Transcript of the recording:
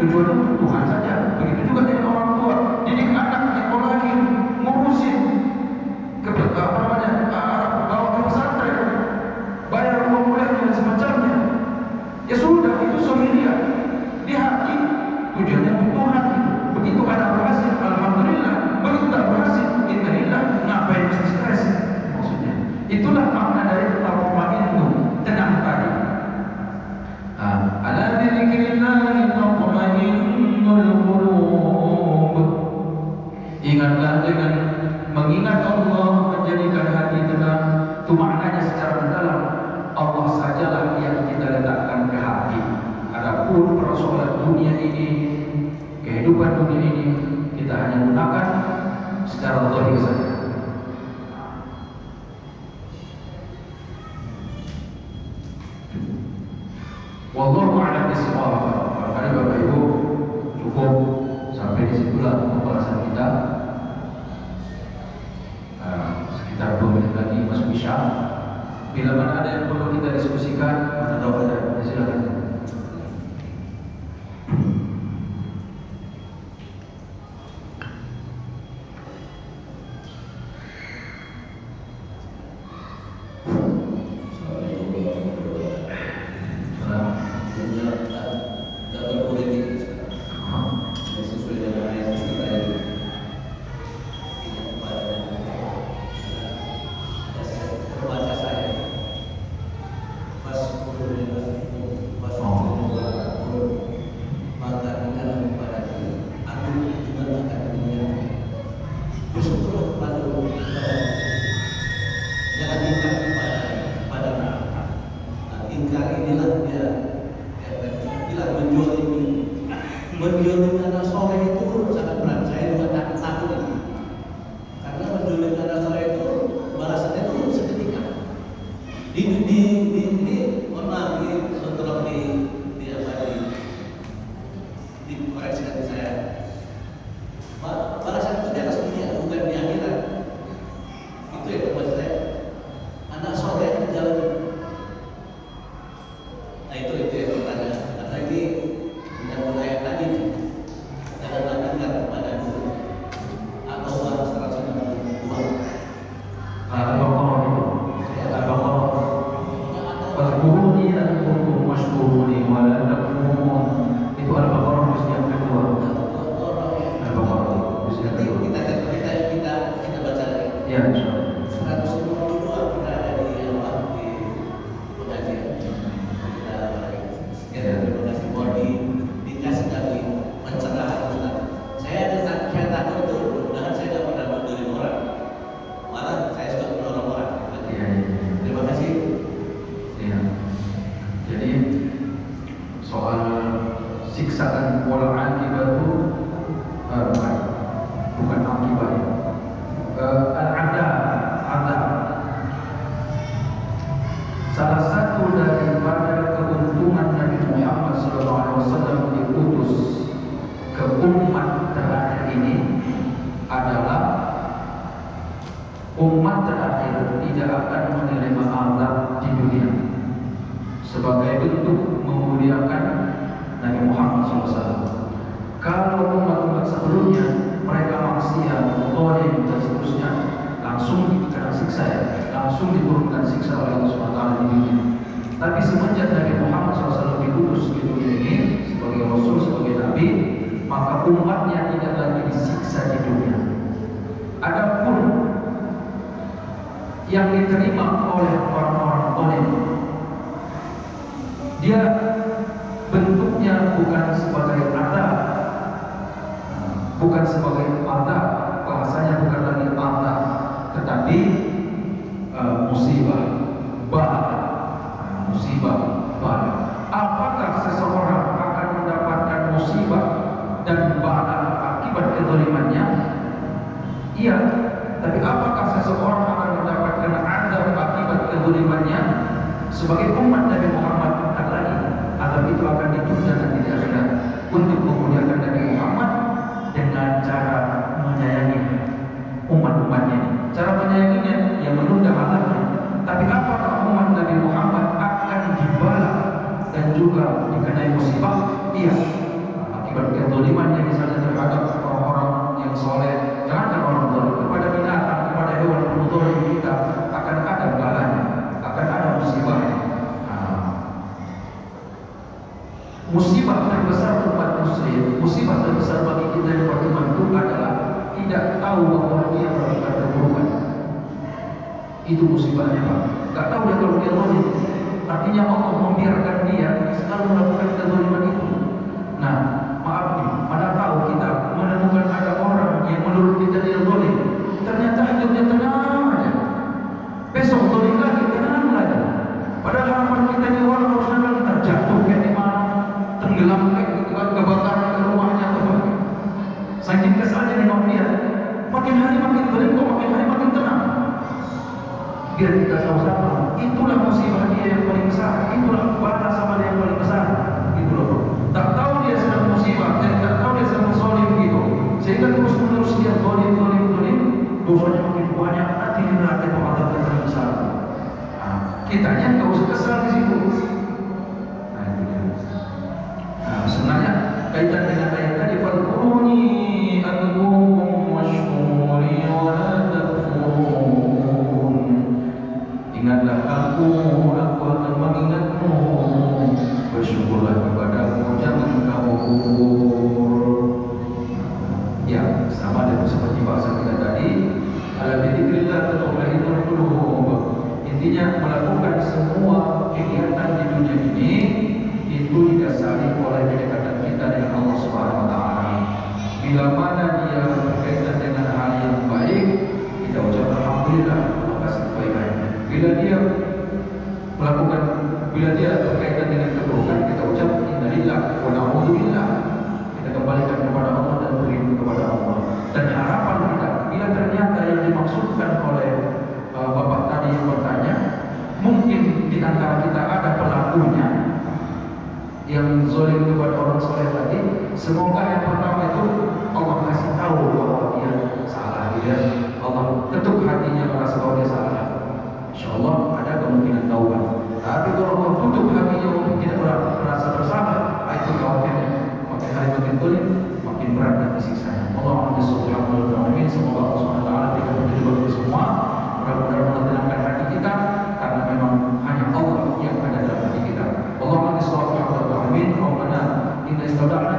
tujuannya untuk Tuhan saja. Begitu juga dengan orang tua, didik anak, nyekolahin, ngurusin bawa ke pesantren, bayar uang kuliahnya dan semacamnya. Ya sudah, itu sohiria di hati, tujuannya untuk Tuhan. Begitu ada berhasil, alhamdulillah. Begitu tak berhasil, innalillah. Ngapain mesti stres? Maksudnya itulah makna dari tatma'innu, tenang tadi. Ala dzikrillahi tatma'innul qulub. Ingatlah dengan mengingat Allah menjadikan hati tenang. Itu maknanya secara mendalam. Allah sajalah yang kita letakkan ke hati. Adapun persoalan dunia ini, kehidupan dunia ini, kita hanya gunakan secara zahir saja. Wallahu a'lam bishawab. Barangkali Bapak Ibu cukup sampai di situlah pembahasan kita. Sekitar 2 menit lagi masuk Isya. Bila mana ada yang perlu kita diskusikan, mana tahu ada, silakan. Yang diterima oleh orang-orang zalim, dia bentuknya bukan sebagai azab, bukan sebagai azab, bahasanya bukan lagi azab, tetapi musibah, bala, musibah, bala. Apakah seseorang akan mendapatkan musibah dan bala akibat kezalimannya? Iya, tapi apakah seseorang akan mendapatkan azab akibat kezalimannya? Sebagai umat Nabi Muhammad tak lagi, azab itu akan ditunda nanti di akhirat untuk memuliakan Nabi Muhammad dengan cara menyayangi umat-umatnya. Cara menyayanginya yang menunda azabnya. Tapi apakah umat Nabi Muhammad akan dibalas dan juga dikenai musibah? Iya, akibat musibah terbesar umat muslim, musibah terbesar bagi kita yang beriman itu adalah tidak tahu bahwa dia melakukan keburukan. Itu musibahnya, Pak. Gak tahu dia kalau dia zalim. Artinya Allah membiarkan dia selalu melakukan kezaliman itu. Nah, maaf nih, mana tahu kita menemukan ada orang yang menurut kita dia zalim, ternyata hidupnya tenang aja. Besok zalim lagi, tenang lagi. Padahal harapan kita di orang harusnya terjatuh kayak di mana, tenggelam kayak gitu kan, kebakaran ke rumahnya atau apa. Saking kesalnya nengok dia, makin hari makin zalim kok, makin hari makin tenang. Biar kita tahu sama, itulah musibah dia yang paling besar, itulah balas sama dia yang paling besar. Gitu loh. Tak tahu dia sedang musibah, dan tak tahu dia sedang zalim gitu, sehingga terus menerus dia zalim, dosanya makin banyak, nanti di neraka itu azab yang paling besar. Kitanya nggak usah kesal di situ. Nah, itu dia. Nah, sebenarnya kaitan dengan ayat tadi, fadkuruni adkurkum washkuruni wa la takfurun. Ingatlah aku akan mengingatmu. Bersyukurlah kepadaku, jangan kamu kufur. Ya, sama dengan seperti bahasa kita tadi. Ala bidzikrillah tatma'innul qulub. Intinya melakukan semua kegiatan di dunia ini itu didasari oleh kedekatan kita dengan Allah Subhanahu wa taala. Bila mana dia berkaitan dengan hal yang baik, kita ucap alhamdulillah, terima kasih kebaikannya. Bila dia berkaitan dengan keburukan, kita ucap innalillah wa na'udzubillah. Kita kembalikan kepada Allah dan beriman kepada Allah. Dan harapan kita, bila ternyata yang dimaksudkan oleh Bapak tadi yang bertanya, mungkin di antara kita ada pelakunya yang zalim kepada orang soleh tadi, semoga yang pertama itu Allah kasih tahu bahwa dia salah, dia Allah ketuk hatinya merasa bahwa dia salah. Insyaallah ada kemungkinan taubat. Tapi kalau Allah tutup hatinya untuk tidak merasa bersalah, itu khawatirnya makin hari makin zalim, makin berat dan siksanya. Allah Subhanahu wa taala, semoga Allah Subhanahu wa taala berikan petunjuk bagi semua. Mudah-mudahan Allah tenangkan hati kita, karena memang hanya Allah yang ada dalam hati kita. Allahumma shalli ala Muhammad wa ala ali Muhammad. Inna istaudarna